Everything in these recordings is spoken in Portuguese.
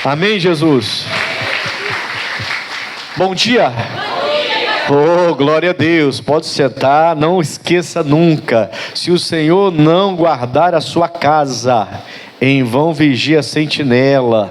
Amém, Jesus? Bom dia. Oh, glória a Deus. Pode sentar, não esqueça nunca: se o Senhor não guardar a sua casa, em vão vigia a sentinela.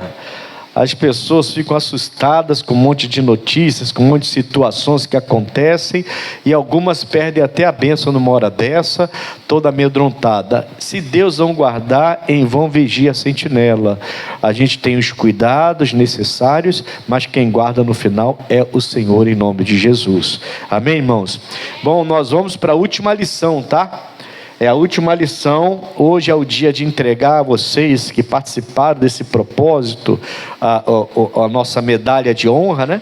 As pessoas ficam assustadas com um monte de notícias, com um monte de situações que acontecem, e algumas perdem até a bênção numa hora dessa, toda amedrontada. Se Deus não guardar, em vão vigia a sentinela. A gente tem os cuidados necessários, mas quem guarda no final é o Senhor, em nome de Jesus. Amém, irmãos? Bom, nós vamos para a última lição, tá? É a última lição. Hoje é o dia de entregar a vocês que participaram desse propósito a nossa medalha de honra, né?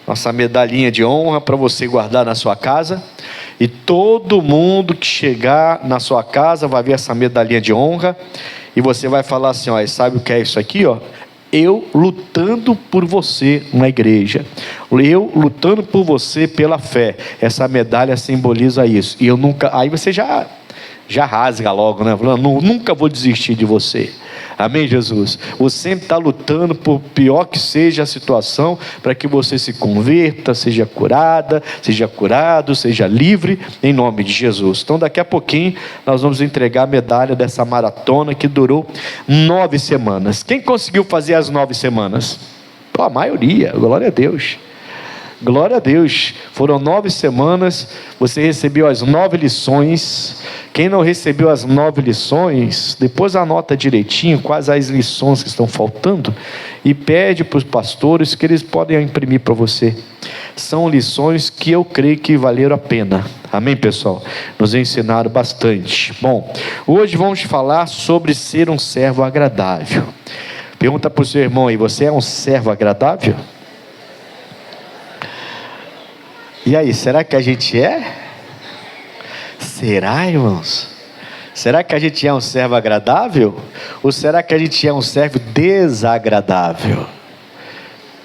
Nossa medalhinha de honra para você guardar na sua casa. E todo mundo que chegar na sua casa vai ver essa medalhinha de honra. E você vai falar assim: ó, sabe o que é isso aqui, ó? Eu lutando por você na igreja, eu lutando por você pela fé. Essa medalha simboliza isso. E eu nunca, aí você já rasga logo, né? Falando, nunca vou desistir de você. Amém, Jesus? Você sempre está lutando, por pior que seja a situação, para que você se converta, seja curada, seja curado, seja livre, em nome de Jesus. Então daqui a pouquinho nós vamos entregar a medalha dessa maratona que durou 9 semanas. Quem conseguiu fazer as 9 semanas? Pô, a maioria, glória a Deus. Glória a Deus, foram 9 semanas, você recebeu as 9 lições. Quem não recebeu as 9 lições, depois anota direitinho quais as lições que estão faltando e pede para os pastores que eles podem imprimir para você. São lições que eu creio que valeram a pena. Amém, pessoal? Nos ensinaram bastante. Bom, hoje vamos falar sobre ser um servo agradável. Pergunta para o seu irmão aí: você é um servo agradável? E aí, será que a gente é? Será, irmãos? Será que a gente é um servo agradável? Ou será que a gente é um servo desagradável?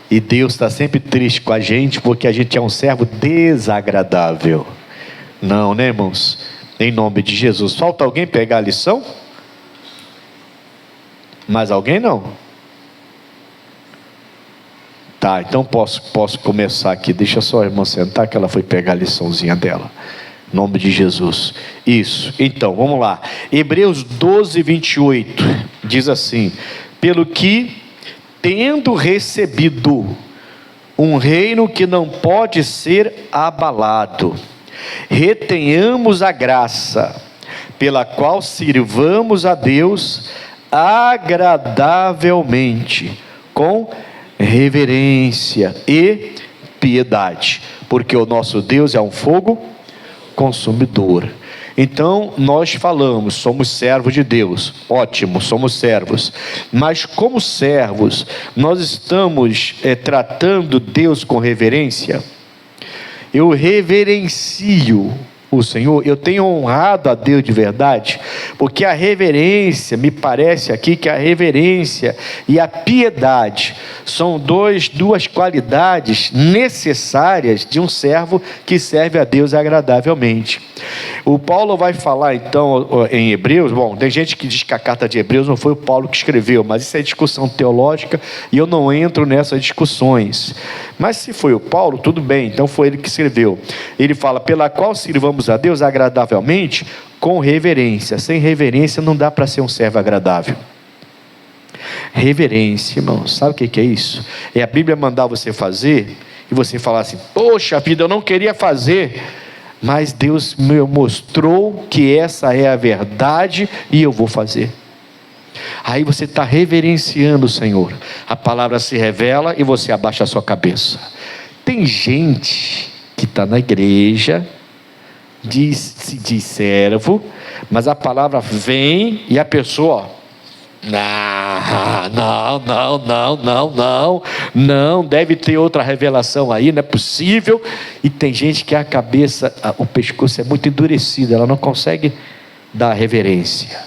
E Deus está sempre triste com a gente porque a gente é um servo desagradável. Não, né, irmãos? Em nome de Jesus. Falta alguém pegar a lição? Mais alguém não? Tá, então posso começar aqui. Deixa só a irmã sentar que ela foi pegar a liçãozinha dela. Em nome de Jesus. Isso, então, vamos lá. Hebreus 12, 28. Diz assim: pelo que, tendo recebido um reino que não pode ser abalado, retenhamos a graça, pela qual sirvamos a Deus agradavelmente, com reverência e piedade, porque o nosso Deus é um fogo consumidor. Então nós falamos, somos servos de Deus, ótimo, somos servos, mas como servos, nós estamos tratando Deus com reverência? Eu reverencio o Senhor, eu tenho honrado a Deus de verdade, porque a reverência, me parece aqui que a reverência e a piedade são duas qualidades necessárias de um servo que serve a Deus agradavelmente. O Paulo vai falar então em Hebreus. Bom, tem gente que diz que a carta de Hebreus não foi o Paulo que escreveu, mas isso é discussão teológica e eu não entro nessas discussões. Mas se foi o Paulo, tudo bem, então foi ele que escreveu. Ele fala: pela qual sirvamos a Deus agradavelmente, com reverência. Sem reverência não dá para ser um servo agradável. Reverência, irmão, sabe o que é isso? É a Bíblia mandar você fazer e você falar assim: poxa vida, eu não queria fazer, mas Deus me mostrou que essa é a verdade e eu vou fazer. Aí você está reverenciando o Senhor. A palavra se revela e você abaixa a sua cabeça. Tem gente que está na igreja, se diz servo, mas a palavra vem e a pessoa, não, deve ter outra revelação aí, não é possível. E tem gente que a cabeça, o pescoço é muito endurecido, ela não consegue dar reverência.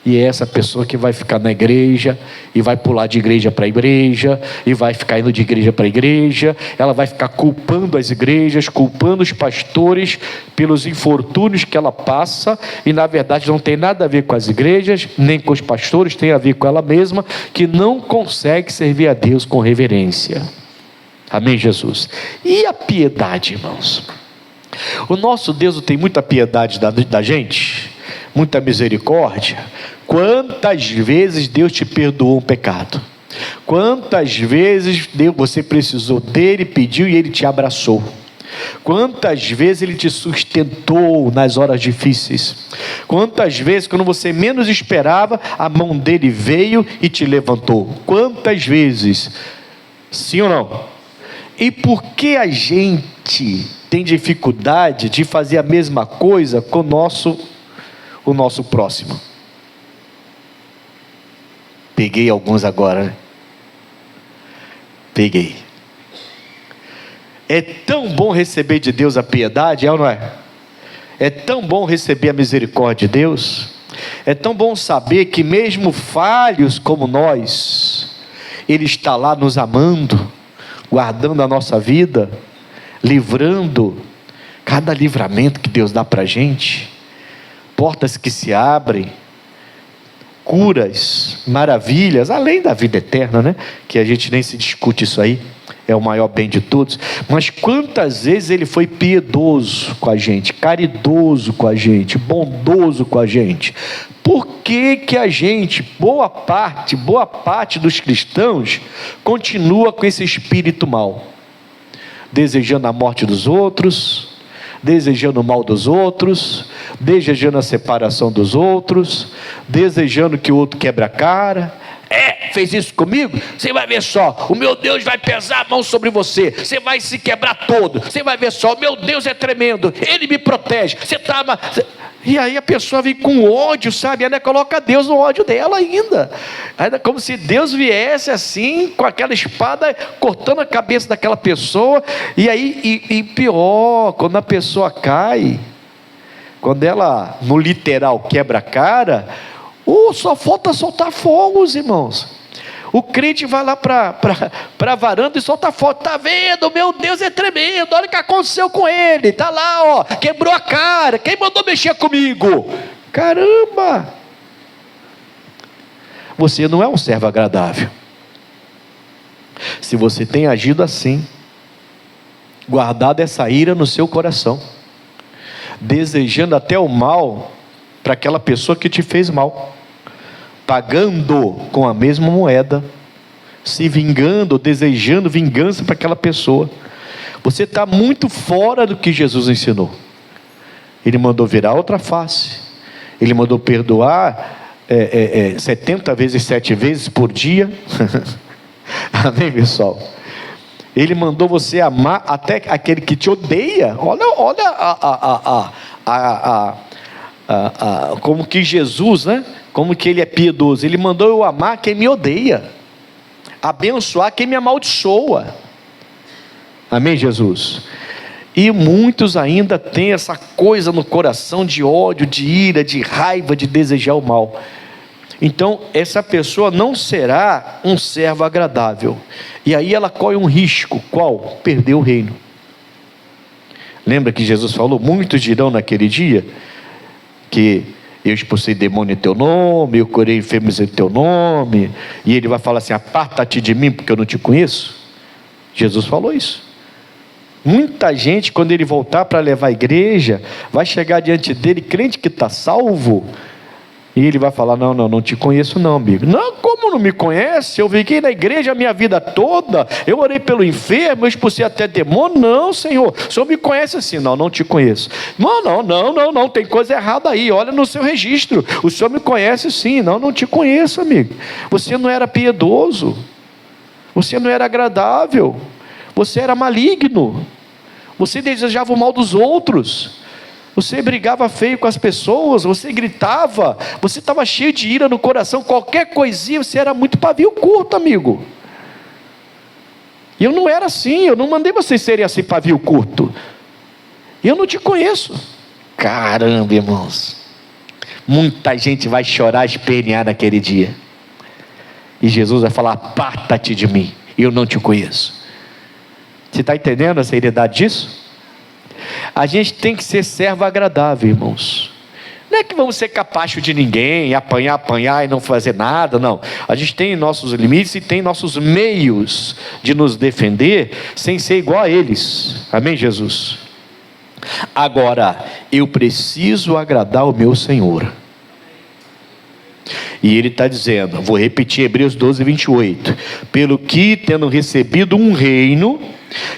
E é essa pessoa que vai ficar na igreja, e vai pular de igreja para igreja, e vai ficar indo de igreja para igreja. Ela vai ficar culpando as igrejas, culpando os pastores pelos infortúnios que ela passa, e na verdade não tem nada a ver com as igrejas, nem com os pastores, tem a ver com ela mesma, que não consegue servir a Deus com reverência. Amém, Jesus? E a piedade, irmãos? O nosso Deus tem muita piedade da gente, muita misericórdia. Quantas vezes Deus te perdoou um pecado? Quantas vezes você precisou dele, pediu e ele te abraçou? Quantas vezes ele te sustentou nas horas difíceis? Quantas vezes, quando você menos esperava, a mão dele veio e te levantou? Quantas vezes? Sim ou não? E por que a gente tem dificuldade de fazer a mesma coisa com o nosso próximo? Peguei alguns agora, né? Peguei. É tão bom receber de Deus a piedade, é ou não é? É tão bom receber a misericórdia de Deus. É tão bom saber que mesmo falhos como nós, Ele está lá nos amando, guardando a nossa vida, livrando. Cada livramento que Deus dá para a gente, portas que se abrem, curas, maravilhas, além da vida eterna, né? Que a gente nem se discute isso aí, é o maior bem de todos. Mas quantas vezes Ele foi piedoso com a gente, caridoso com a gente, bondoso com a gente? Por que que a gente, boa parte dos cristãos, continua com esse espírito mau? Desejando a morte dos outros, desejando o mal dos outros, desejando a separação dos outros, desejando que o outro quebre a cara. Fez isso comigo? Você vai ver só, o meu Deus vai pesar a mão sobre você, você vai se quebrar todo, você vai ver só, o meu Deus é tremendo, Ele me protege, e aí a pessoa vem com ódio, sabe, ainda coloca Deus no ódio dela ainda como se Deus viesse assim, com aquela espada, cortando a cabeça daquela pessoa. E aí, e pior, quando a pessoa cai, quando ela, no literal, quebra a cara, só falta soltar fogos, irmãos. O crente vai lá para a varanda e solta fogo. Está vendo? Meu Deus é tremendo. Olha o que aconteceu com ele. Está lá, ó, quebrou a cara. Quem mandou mexer comigo? Caramba! Você não é um servo agradável. Se você tem agido assim, guardado essa ira no seu coração, desejando até o mal para aquela pessoa que te fez mal, pagando com a mesma moeda, se vingando, desejando vingança para aquela pessoa, você está muito fora do que Jesus ensinou. Ele mandou virar outra face, Ele mandou perdoar 70 vezes 7 vezes por dia. Amém, pessoal? Ele mandou você amar até aquele que te odeia. Olha como que Jesus, né? Como que Ele é piedoso. Ele mandou eu amar quem me odeia, abençoar quem me amaldiçoa. Amém, Jesus? E muitos ainda têm essa coisa no coração de ódio, de ira, de raiva, de desejar o mal. Então essa pessoa não será um servo agradável. E aí ela corre um risco. Qual? Perder o reino. Lembra que Jesus falou? Muitos dirão naquele dia que eu expulsei demônio em teu nome, eu curei enfermos em teu nome. E ele vai falar assim: aparta-te de mim, porque eu não te conheço. Jesus falou isso. Muita gente, quando ele voltar para levar a igreja, vai chegar diante dele, crente que está salvo, e ele vai falar: não te conheço não, amigo. Não, como não me conhece? Eu fiquei na igreja a minha vida toda, eu orei pelo enfermo, eu expulsei até demônio. Não, Senhor, o Senhor me conhece assim. Não te conheço. Não, tem coisa errada aí, olha no seu registro, o Senhor me conhece sim. Não te conheço, amigo. Você não era piedoso, você não era agradável, você era maligno, você desejava o mal dos outros, você brigava feio com as pessoas, você gritava, você estava cheio de ira no coração, qualquer coisinha, você era muito pavio curto, amigo. E eu não era assim, eu não mandei vocês serem assim, pavio curto. Eu não te conheço. Caramba, irmãos, Muita gente vai chorar, espernear naquele dia. E Jesus vai falar: aparta-te de mim, eu não te conheço. Você está entendendo a seriedade disso? A gente tem que ser servo agradável, irmãos. Não é que vamos ser capacho de ninguém, apanhar e não fazer nada, não. A gente tem nossos limites e tem nossos meios de nos defender sem ser igual a eles. Amém, Jesus? Agora, eu preciso agradar o meu Senhor. E ele está dizendo, vou repetir Hebreus 12, 28. Pelo que, tendo recebido um reino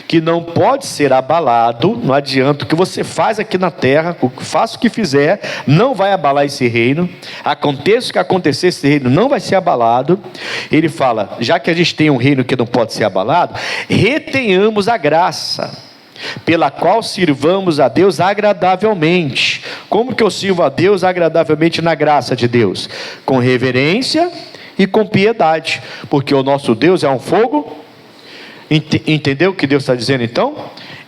que não pode ser abalado, não adianta o que você faz aqui na terra, faça o que fizer, não vai abalar esse reino. Aconteça o que acontecer, esse reino não vai ser abalado. Ele fala, já que a gente tem um reino que não pode ser abalado, retenhamos a graça pela qual sirvamos a Deus agradavelmente. Como que eu sirvo a Deus agradavelmente na graça de Deus? Com reverência e com piedade, porque o nosso Deus é um fogo. Entendeu o que Deus está dizendo então?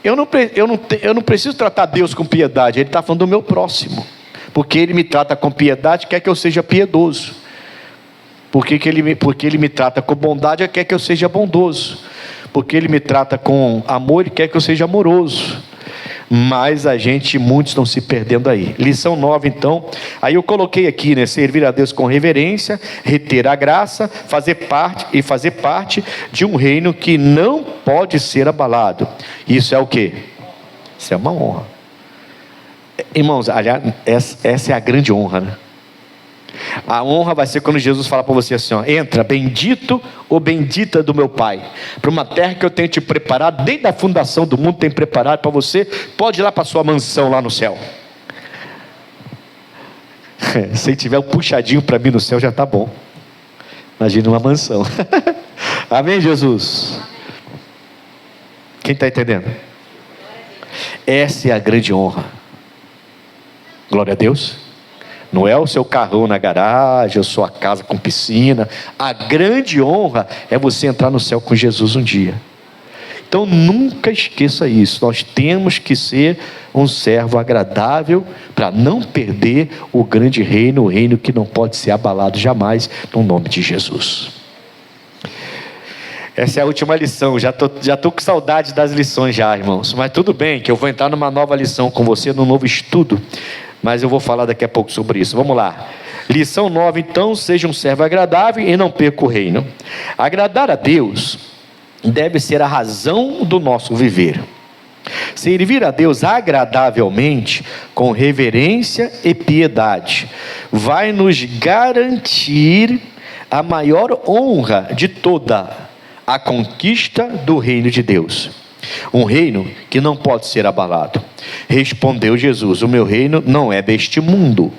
Eu não preciso tratar Deus com piedade, Ele está falando do meu próximo, porque Ele me trata com piedade, quer que eu seja piedoso. Porque Ele me trata com bondade, quer que eu seja bondoso. Porque Ele me trata com amor e quer que eu seja amoroso. Mas muitos estão se perdendo aí. Lição 9 então, aí eu coloquei aqui, né? Servir a Deus com reverência, reter a graça, fazer parte de um reino que não pode ser abalado. Isso é o quê? Isso é uma honra. Irmãos, aliás, essa é a grande honra, né? A honra vai ser quando Jesus fala para você assim, ó, entra, bendito ou bendita do meu Pai, para uma terra que eu tenho te preparado, desde a fundação do mundo tem preparado para você, pode ir lá para a sua mansão lá no céu. Se tiver um puxadinho para mim no céu já está bom. Imagina uma mansão. Amém, Jesus? Quem está entendendo? Essa é a grande honra. Glória a Deus. Não é o seu carrão na garagem, a sua casa com piscina. A grande honra é você entrar no céu com Jesus um dia. Então nunca esqueça isso. Nós temos que ser um servo agradável para não perder o grande reino, o reino que não pode ser abalado jamais, no nome de Jesus. Essa é a última lição. Já tô com saudade das lições já, irmãos. Mas tudo bem, que eu vou entrar numa nova lição com você, num novo estudo. Mas eu vou falar daqui a pouco sobre isso. Vamos lá. Lição 9, então, seja um servo agradável e não perca o reino. Agradar a Deus deve ser a razão do nosso viver. Servir a Deus agradavelmente, com reverência e piedade, vai nos garantir a maior honra de toda a conquista do reino de Deus. Um reino que não pode ser abalado. Respondeu Jesus, o meu reino não é deste mundo.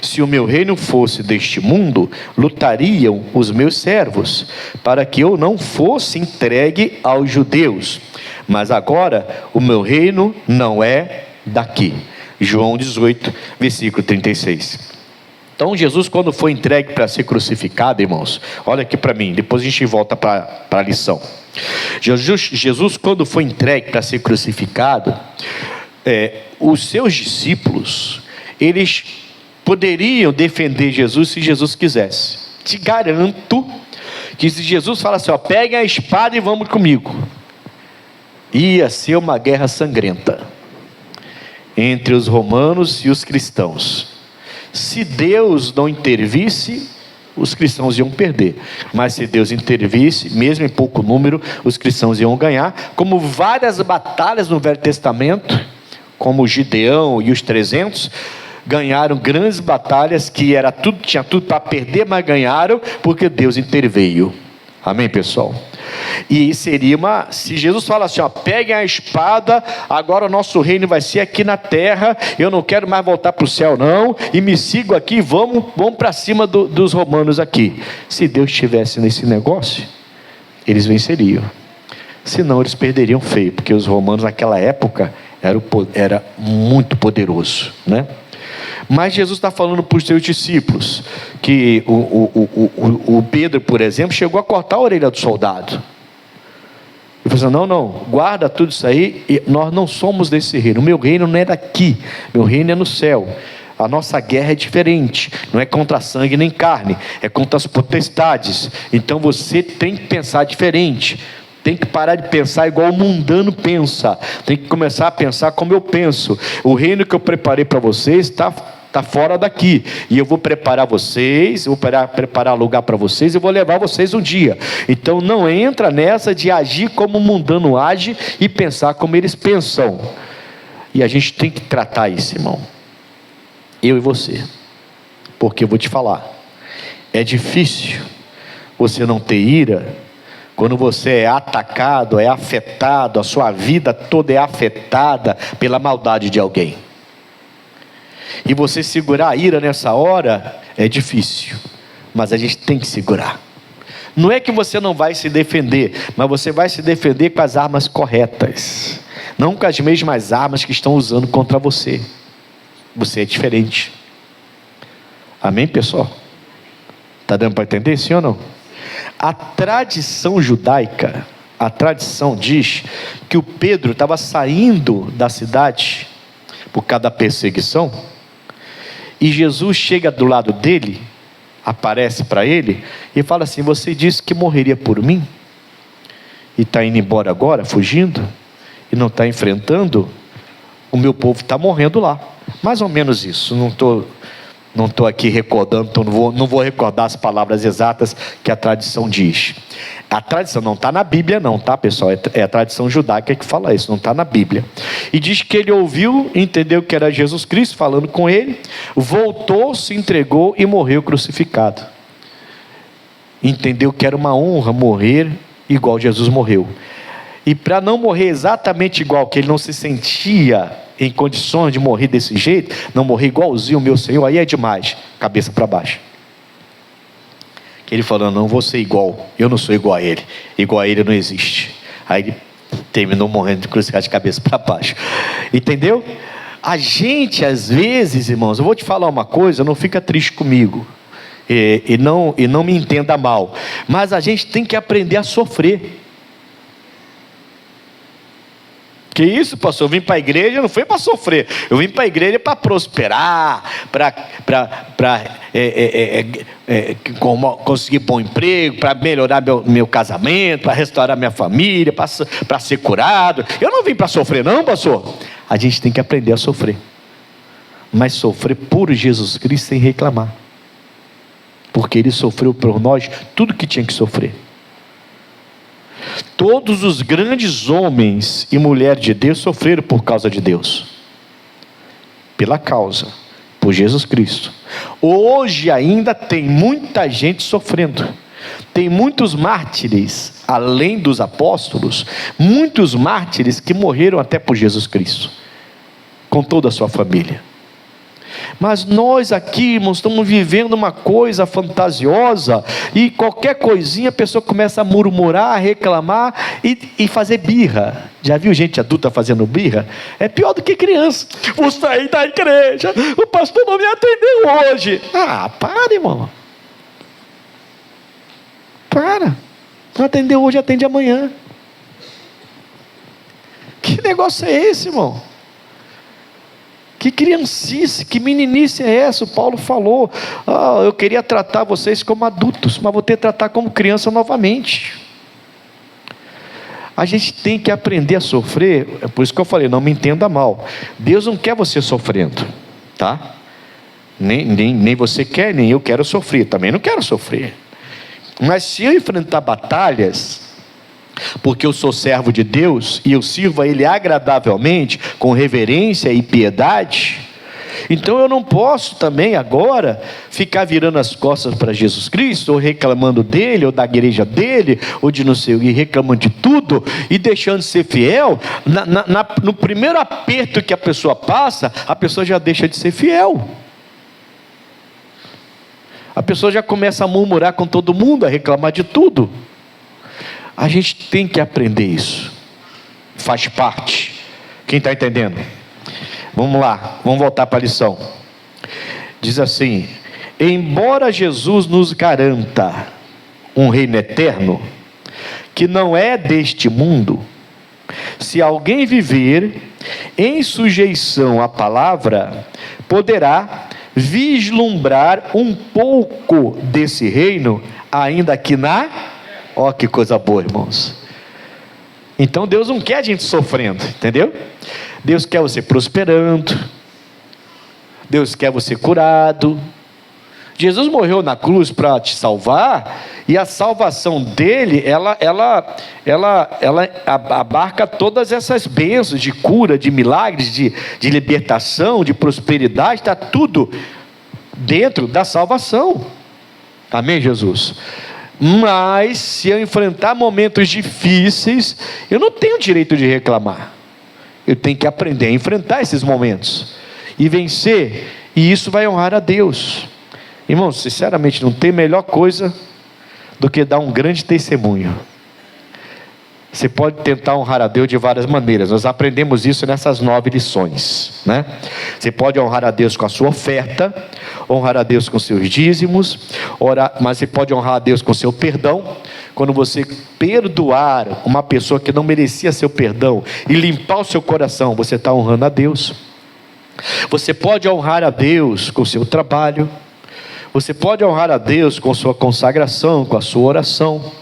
Se o meu reino fosse deste mundo, lutariam os meus servos, para que eu não fosse entregue aos judeus. Mas agora o meu reino não é daqui. João 18, versículo 36. Então Jesus, quando foi entregue para ser crucificado, irmãos, olha aqui para mim, depois a gente volta para a lição. Jesus, quando foi entregue para ser crucificado, os seus discípulos, eles poderiam defender Jesus se Jesus quisesse. Te garanto que se Jesus falasse, ó, peguem a espada e vamos comigo, ia ser uma guerra sangrenta entre os romanos e os cristãos. Se Deus não intervisse, os cristãos iam perder. Mas se Deus intervisse, mesmo em pouco número, os cristãos iam ganhar. Como várias batalhas no Velho Testamento, como o Gideão e os 300, ganharam grandes batalhas que tinha tudo para perder, mas ganharam porque Deus interveio. Amém, pessoal? E seria se Jesus fala assim, ó, peguem a espada, agora o nosso reino vai ser aqui na terra, eu não quero mais voltar para o céu não, e me sigam aqui, vamos para cima dos romanos aqui. Se Deus estivesse nesse negócio, eles venceriam. Senão eles perderiam feio, porque os romanos naquela época era muito poderoso, né? Mas Jesus está falando para os seus discípulos que o Pedro, por exemplo, chegou a cortar a orelha do soldado. Ele falou assim, não, guarda tudo isso aí, nós não somos desse reino, o meu reino não é daqui, meu reino é no céu. A nossa guerra é diferente, não é contra sangue nem carne, é contra as potestades. Então você tem que pensar diferente, tem que parar de pensar igual o mundano pensa, tem que começar a pensar como eu penso. O reino que eu preparei para vocês está fora daqui, e eu vou preparar vocês, eu vou preparar lugar para vocês, eu vou levar vocês um dia. Então não entra nessa de agir como o mundano age e pensar como eles pensam. E a gente tem que tratar isso, irmão, eu e você, porque eu vou te falar, é difícil você não ter ira quando você é atacado, é afetado, a sua vida toda é afetada pela maldade de alguém. E você segurar a ira nessa hora é difícil, mas a gente tem que segurar. Não é que você não vai se defender, mas você vai se defender com as armas corretas, não com as mesmas armas que estão usando contra você. Você é diferente. Amém, pessoal? Está dando para entender, sim ou não? A tradição judaica, a tradição diz que o Pedro estava saindo da cidade por causa da perseguição, e Jesus chega do lado dele, aparece para ele e fala assim: você disse que morreria por mim, e está indo embora agora, fugindo, e não está enfrentando, o meu povo está morrendo lá. Mais ou menos isso, não estou aqui recordando, então não vou recordar as palavras exatas que a tradição diz. A tradição não está na Bíblia não, tá, pessoal? É a tradição judaica que fala isso, não está na Bíblia. E diz que ele ouviu, entendeu que era Jesus Cristo falando com ele, voltou, se entregou e morreu crucificado. Entendeu que era uma honra morrer igual Jesus morreu. E para não morrer exatamente igual, que ele não se sentia em condições de morrer desse jeito, não morrer igualzinho o meu Senhor, aí é demais, cabeça para baixo. Que ele falou: não vou ser igual, eu não sou igual a ele não existe. Aí ele terminou morrendo de crucificado de cabeça para baixo. Entendeu? A gente às vezes, irmãos, eu vou te falar uma coisa, não fica triste comigo, e não me entenda mal, mas a gente tem que aprender a sofrer. Que isso, pastor? Eu vim para a igreja, não foi para sofrer, eu vim para a igreja para prosperar, para conseguir bom emprego, para melhorar meu casamento, para restaurar minha família, para ser curado. Eu não vim para sofrer não, pastor. A gente tem que aprender a sofrer, mas sofrer por Jesus Cristo sem reclamar, porque Ele sofreu por nós tudo que tinha que sofrer. Todos os grandes homens e mulheres de Deus sofreram por causa de Deus, pela causa, por Jesus Cristo. Hoje ainda tem muita gente sofrendo, tem muitos mártires, além dos apóstolos, muitos mártires que morreram até por Jesus Cristo, com toda a sua família. Mas nós aqui, irmãos, estamos vivendo uma coisa fantasiosa, e qualquer coisinha a pessoa começa a murmurar, a reclamar e fazer birra. Já viu gente adulta fazendo birra? É pior do que criança. Vou sair da igreja, o pastor não me atendeu hoje. Ah, para, irmão. Para. Não atendeu hoje, atende amanhã. Que negócio é esse, irmão? Que criancice, que meninice é essa? O Paulo falou: eu queria tratar vocês como adultos, mas vou ter que tratar como criança novamente. A gente tem que aprender a sofrer. É por isso que eu falei, não me entenda mal, Deus não quer você sofrendo, tá? Nem você quer, nem eu quero sofrer, também não quero sofrer. Mas se eu enfrentar batalhas, porque eu sou servo de Deus e eu sirvo a Ele agradavelmente, com reverência e piedade, então eu não posso também agora ficar virando as costas para Jesus Cristo, ou reclamando dele, ou da igreja dele, ou de não sei o que, reclamando de tudo e deixando de ser fiel. No primeiro aperto que a pessoa passa, a pessoa já deixa de ser fiel. A pessoa já começa a murmurar com todo mundo, a reclamar de tudo. A gente tem que aprender isso, faz parte. Quem está entendendo? Vamos lá, vamos voltar para a lição. Diz assim: embora Jesus nos garanta um reino eterno, que não é deste mundo, Se alguém viver em sujeição à palavra, poderá vislumbrar um pouco desse reino, ainda aqui na... Ó, que coisa boa, irmãos. Então Deus não quer a gente sofrendo, entendeu? Deus quer você prosperando, Deus quer você curado. Jesus morreu na cruz para te salvar, e a salvação dele, ela abarca todas essas bênçãos de cura, de milagres, de libertação, de prosperidade, está tudo dentro da salvação. Amém, Jesus? Mas se eu enfrentar momentos difíceis, eu não tenho direito de reclamar. Eu tenho que aprender a enfrentar esses momentos e vencer, e isso vai honrar a Deus. Irmãos, sinceramente, não tem melhor coisa do que dar um grande testemunho. Você pode tentar honrar a Deus de várias maneiras. Nós aprendemos isso nessas 9 lições, né? Você pode honrar a Deus com a sua oferta, honrar a Deus com seus dízimos, mas você pode honrar a Deus com seu perdão. Quando você perdoar uma pessoa que não merecia seu perdão e limpar o seu coração, você está honrando a Deus. Você pode honrar a Deus com seu trabalho. Você pode honrar a Deus com sua consagração, com a sua oração.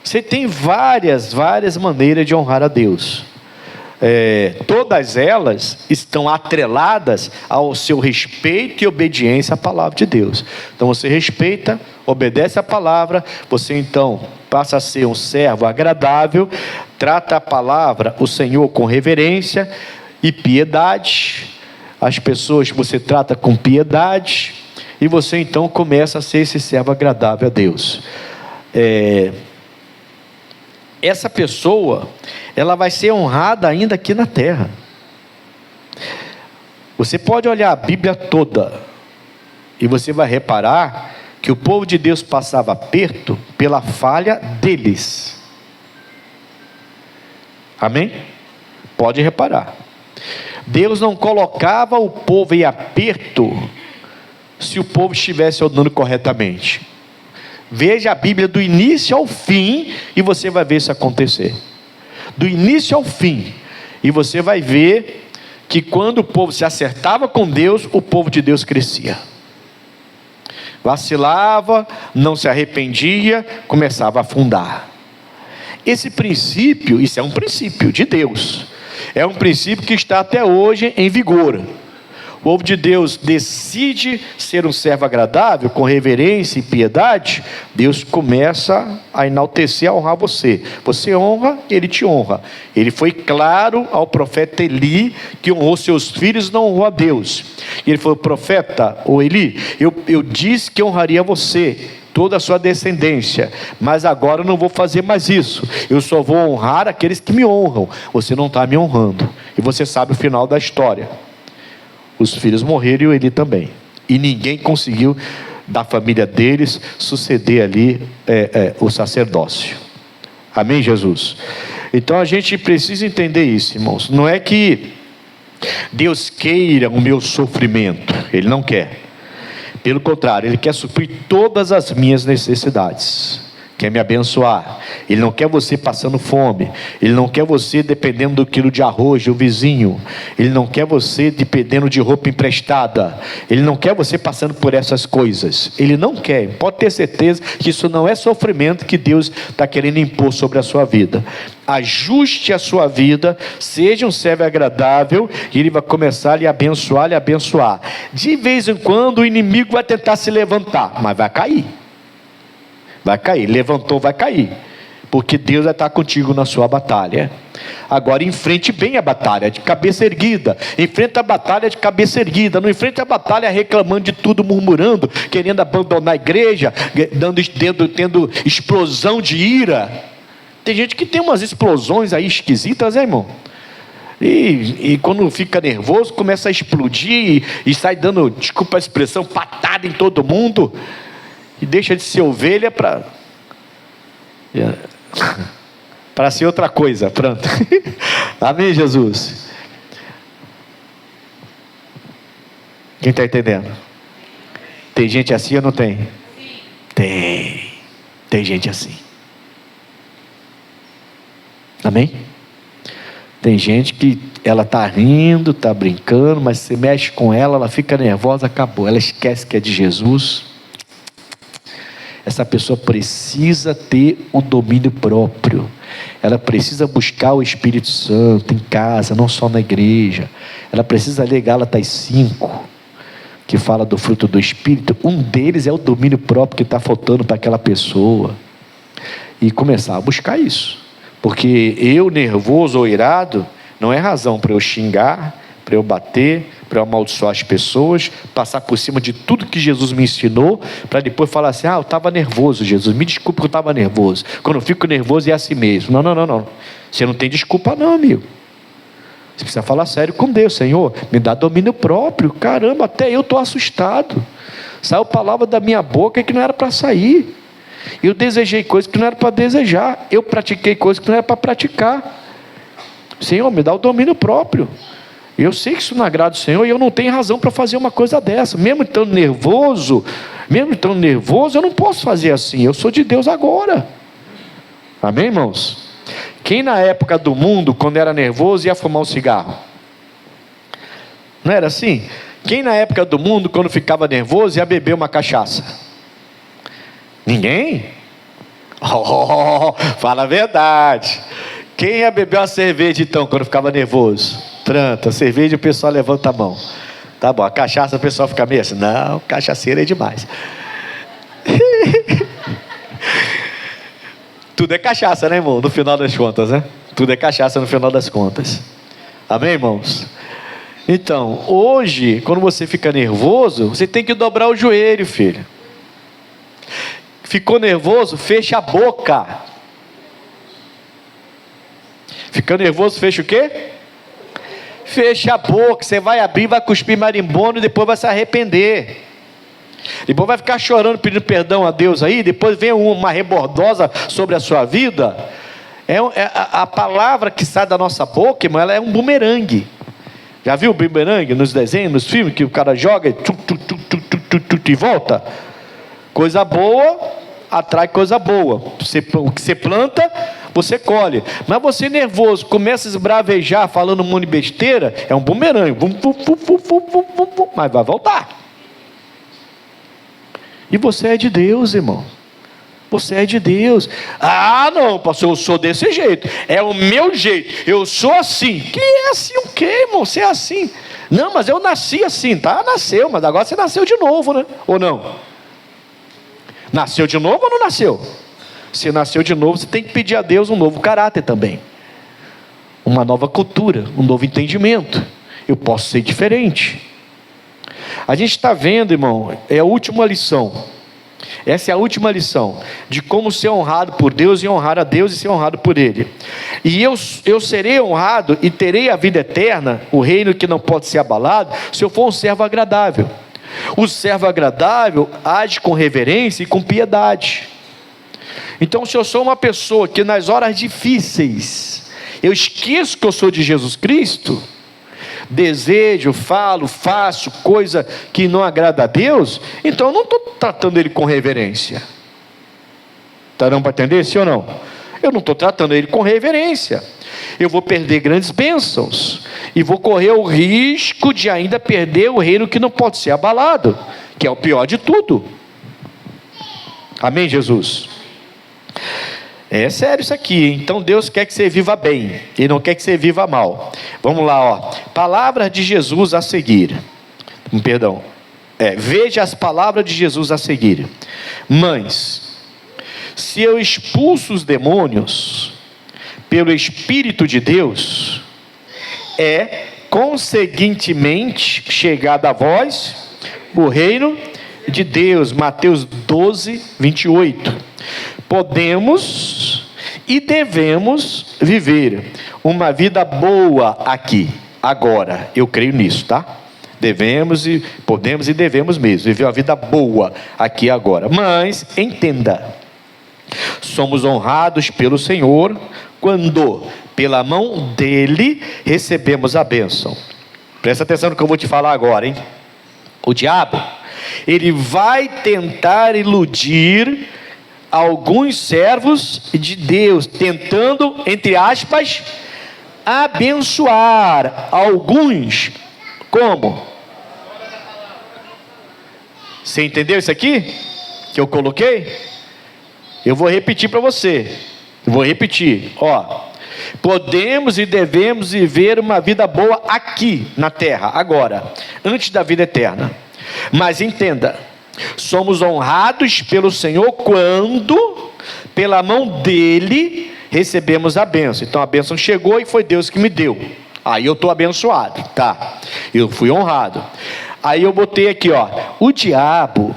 Você tem várias maneiras de honrar a Deus. Todas elas estão atreladas ao seu respeito e obediência à palavra de Deus. Então você respeita, obedece a palavra, você então passa a ser um servo agradável, trata a palavra, o Senhor, com reverência e piedade. As pessoas você trata com piedade, e você então começa a ser esse servo agradável a Deus. Essa pessoa, ela vai ser honrada ainda aqui na terra. Você pode olhar a Bíblia toda, e você vai reparar que o povo de Deus passava aperto pela falha deles. Amém? Pode reparar. Deus não colocava o povo em aperto se o povo estivesse andando corretamente. Veja a Bíblia do início ao fim, e você vai ver isso acontecer. Do início ao fim. E você vai ver que quando o povo se acertava com Deus, o povo de Deus crescia. Vacilava, não se arrependia, começava a afundar. Esse princípio, isso é um princípio de Deus. É um princípio que está até hoje em vigor. O povo de Deus decide ser um servo agradável, com reverência e piedade, Deus começa a enaltecer, a honrar você. Você honra, Ele te honra. Ele foi claro ao profeta Eli, que honrou seus filhos, não honrou a Deus. E ele falou: profeta, ô Eli, eu disse que honraria você, toda a sua descendência, mas agora eu não vou fazer mais isso. Eu só vou honrar aqueles que me honram. Você não está me honrando. E você sabe o final da história. Os filhos morreram e ele também. E ninguém conseguiu, da família deles, suceder ali o sacerdócio. Amém, Jesus? Então a gente precisa entender isso, irmãos. Não é que Deus queira o meu sofrimento. Ele não quer. Pelo contrário, Ele quer suprir todas as minhas necessidades. Quer me abençoar. Ele não quer você passando fome. Ele não quer você dependendo do quilo de arroz do vizinho. Ele não quer você dependendo de roupa emprestada. Ele não quer você passando por essas coisas. Ele não quer. Pode ter certeza que isso não é sofrimento que Deus está querendo impor sobre a sua vida. Ajuste a sua vida, seja um servo agradável, e Ele vai começar a lhe abençoar. De vez em quando o inimigo vai tentar se levantar, mas vai cair. Vai cair, levantou, vai cair, porque Deus vai estar contigo na sua batalha. Agora enfrente bem a batalha, de cabeça erguida. Enfrenta a batalha de cabeça erguida. Não enfrente a batalha reclamando de tudo, murmurando, querendo abandonar a igreja, tendo explosão de ira. Tem gente que tem umas explosões aí esquisitas, irmão? E quando fica nervoso, começa a explodir e sai dando, desculpa a expressão, patada em todo mundo. E deixa de ser ovelha para ser outra coisa. Pronto. Amém, Jesus? Quem está entendendo? Tem gente assim ou não tem? Tem gente assim. Amém? Tem gente que ela está rindo, está brincando, mas você mexe com ela, ela fica nervosa, acabou. Ela esquece que é de Jesus. Essa pessoa precisa ter o domínio próprio. Ela precisa buscar o Espírito Santo em casa, não só na igreja. Ela precisa ler Gálatas 5, que fala do fruto do Espírito. Um deles é o domínio próprio que está faltando para aquela pessoa. E começar a buscar isso. Porque eu, nervoso ou irado, não é razão para eu xingar, para eu bater, para eu amaldiçoar as pessoas, passar por cima de tudo que Jesus me ensinou, para depois falar assim: eu estava nervoso, Jesus, me desculpe que eu estava nervoso. Quando eu fico nervoso é assim mesmo. Não. Você não tem desculpa não, amigo. Você precisa falar sério com Deus. Senhor, me dá domínio próprio. Caramba, até eu estou assustado. Saiu palavra da minha boca que não era para sair. Eu desejei coisas que não era para desejar. Eu pratiquei coisas que não era para praticar. Senhor, me dá o domínio próprio. Eu sei que isso não agrada o Senhor e eu não tenho razão para fazer uma coisa dessa. Mesmo estando nervoso, eu não posso fazer assim. Eu sou de Deus agora. Amém, irmãos? Quem na época do mundo, quando era nervoso, ia fumar um cigarro? Não era assim? Quem na época do mundo, quando ficava nervoso, ia beber uma cachaça? Ninguém? Fala a verdade. Quem ia beber uma cerveja então, quando ficava nervoso? Pronto, a cerveja o pessoal levanta a mão. Tá bom, a cachaça o pessoal fica meio assim: não, cachaceira é demais. Tudo é cachaça, né, irmão? No final das contas, né? Tudo é cachaça no final das contas. Amém, irmãos? Então, hoje, quando você fica nervoso, você tem que dobrar o joelho, filho. Ficou nervoso? Fecha a boca. Ficando nervoso, fecha o quê? Fecha a boca. Você vai abrir, vai cuspir marimbondo e depois vai se arrepender. Depois vai ficar chorando, pedindo perdão a Deus aí. Depois vem uma rebordosa sobre a sua vida. A palavra que sai da nossa boca, irmão, ela é um bumerangue. Já viu o bumerangue nos desenhos, nos filmes, que o cara joga e volta? Coisa boa atrai coisa boa. O que você planta, você colhe. Mas você nervoso, começa a esbravejar, falando um monte de besteira, é um bumerangue. Mas vai voltar. E você é de Deus, irmão. Você é de Deus. Não, pastor, eu sou desse jeito. É o meu jeito. Eu sou assim. Que é assim o quê, irmão? Você é assim. Não, mas eu nasci assim, tá? Nasceu, mas agora você nasceu de novo, né? Ou não? Nasceu de novo ou não nasceu? Se nasceu de novo, você tem que pedir a Deus um novo caráter também. Uma nova cultura, um novo entendimento. Eu posso ser diferente. A gente está vendo, irmão, é a última lição. Essa é a última lição de como ser honrado por Deus e honrar a Deus e ser honrado por Ele. E eu serei honrado e terei a vida eterna, o reino que não pode ser abalado, se eu for um servo agradável. O servo agradável age com reverência e com piedade. Então, se eu sou uma pessoa que nas horas difíceis eu esqueço que eu sou de Jesus Cristo, desejo, falo, faço coisa que não agrada a Deus, então eu não estou tratando Ele com reverência. Está dando para entender, sim ou não? Eu não estou tratando Ele com reverência. Eu vou perder grandes bênçãos e vou correr o risco de ainda perder o reino que não pode ser abalado, que é o pior de tudo. Amém, Jesus? É sério isso aqui. Então Deus quer que você viva bem, Ele não quer que você viva mal. Vamos lá, ó. Palavras de Jesus a seguir. Perdão. Veja as palavras de Jesus a seguir. Mães, se eu expulso os demônios pelo Espírito de Deus, conseguintemente chegado a vós o reino de Deus. Mateus 12, 28. Podemos e devemos viver uma vida boa aqui, agora. Eu creio nisso, tá? Podemos e devemos mesmo viver uma vida boa aqui agora. Mas entenda, somos honrados pelo Senhor quando pela mão dele recebemos a bênção. Presta atenção no que eu vou te falar agora, hein? O diabo, ele vai tentar iludir alguns servos de Deus, tentando, entre aspas, abençoar alguns como? Você entendeu isso aqui que eu coloquei? Eu vou repetir para você. Podemos e devemos viver uma vida boa aqui na terra, agora, antes da vida eterna. Mas entenda, somos honrados pelo Senhor quando, pela mão dele, recebemos a bênção. Então a bênção chegou e foi Deus que me deu. Aí eu estou abençoado, tá? Eu fui honrado. Aí eu botei aqui, o diabo,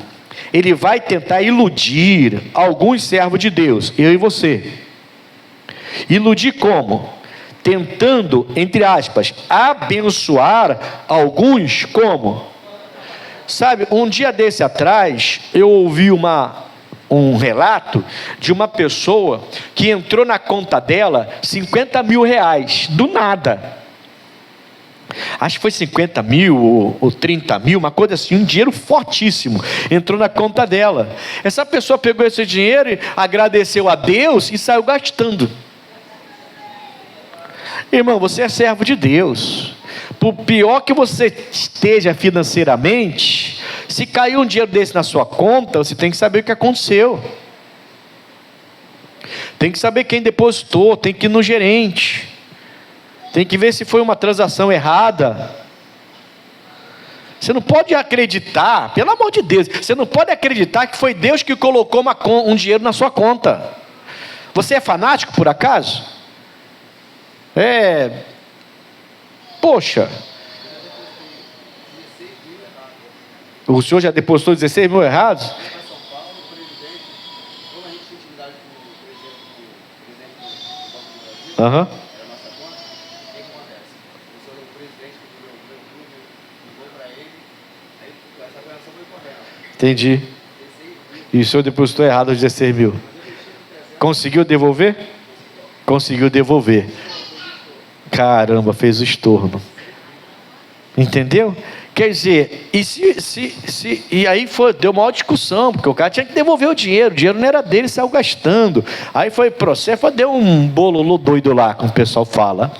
ele vai tentar iludir alguns servos de Deus, eu e você. Iludir como? Tentando, entre aspas, abençoar alguns como? Sabe, um dia desse atrás, eu ouvi um relato de uma pessoa que entrou na conta dela 50 mil reais, do nada. Acho que foi 50 mil ou 30 mil, uma coisa assim, um dinheiro fortíssimo, entrou na conta dela. Essa pessoa pegou esse dinheiro, agradeceu a Deus e saiu gastando. Irmão, você é servo de Deus. Por pior que você esteja financeiramente, se cair um dinheiro desse na sua conta, você tem que saber o que aconteceu. Tem que saber quem depositou, tem que ir no gerente. Tem que ver se foi uma transação errada. Você não pode acreditar, pelo amor de Deus, você não pode acreditar que foi Deus que colocou um dinheiro na sua conta. Você é fanático por acaso? Poxa, o senhor já depositou 16 mil errados? Aham. Entendi. E o senhor depositou errado os 16 mil. Conseguiu devolver? Conseguiu devolver. Caramba, fez o estorno. Entendeu? Quer dizer, e aí deu uma discussão, porque o cara tinha que devolver o dinheiro não era dele, saiu gastando. Aí foi processo, deu um bololô doido lá, como o pessoal fala.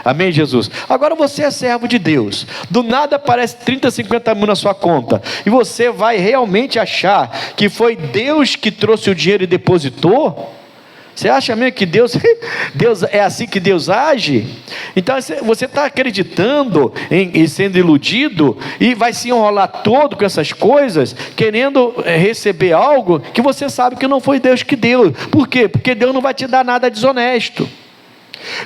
Amém, Jesus? Agora você é servo de Deus, do nada aparece 30, 50 mil na sua conta, e você vai realmente achar que foi Deus que trouxe o dinheiro e depositou? Você acha mesmo que Deus é assim que Deus age? Então você está acreditando e sendo iludido, e vai se enrolar todo com essas coisas, querendo receber algo que você sabe que não foi Deus que deu. Por quê? Porque Deus não vai te dar nada desonesto.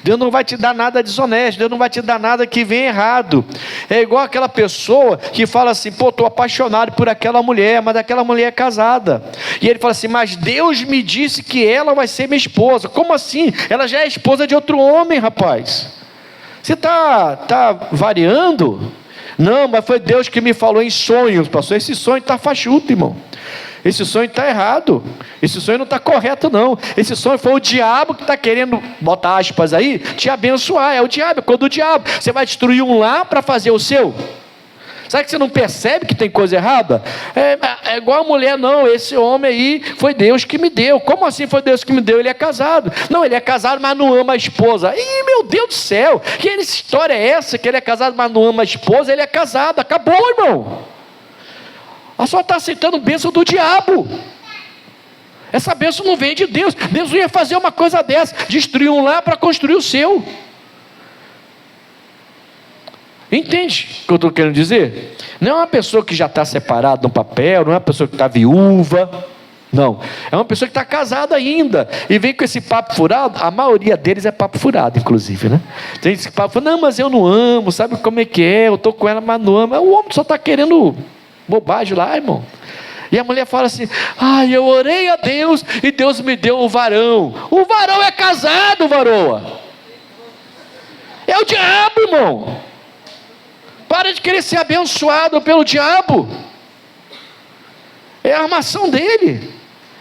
Deus não vai te dar nada desonesto, Deus não vai te dar nada que vem errado. É igual aquela pessoa que fala assim: estou apaixonado por aquela mulher, mas aquela mulher é casada. E ele fala assim: mas Deus me disse que ela vai ser minha esposa. Como assim? Ela já é esposa de outro homem, rapaz. Você está variando? Não, mas foi Deus que me falou em sonhos, pastor. Esse sonho está fajuto, irmão. Esse sonho está errado. Esse sonho não está correto, não. Esse sonho foi o diabo que está querendo, bota aspas aí, te abençoar. É o diabo, é quando o diabo. Você vai destruir um lá para fazer o seu? Sabe que você não percebe que tem coisa errada? É igual a mulher, não. Esse homem aí foi Deus que me deu. Como assim foi Deus que me deu? Ele é casado. Não, ele é casado, mas não ama a esposa. Ih, meu Deus do céu, que história é essa? Que ele é casado, mas não ama a esposa? Ele é casado. Acabou, irmão. A senhora está aceitando bênção do diabo. Essa bênção não vem de Deus. Deus não ia fazer uma coisa dessa, destruir um lá para construir o seu. Entende o que eu estou querendo dizer? Não é uma pessoa que já está separada no papel, não é uma pessoa que está viúva. Não, é uma pessoa que está casada ainda e vem com esse papo furado. A maioria deles é papo furado, inclusive, né? Tem esse papo, não, mas eu não amo, sabe como é que é? Eu estou com ela, mas não amo. O homem só está querendo bobagem lá, irmão. E a mulher fala assim: eu orei a Deus e Deus me deu o varão. O varão é casado, varoa. É o diabo, irmão. Para de querer ser abençoado pelo diabo. É a armação dele.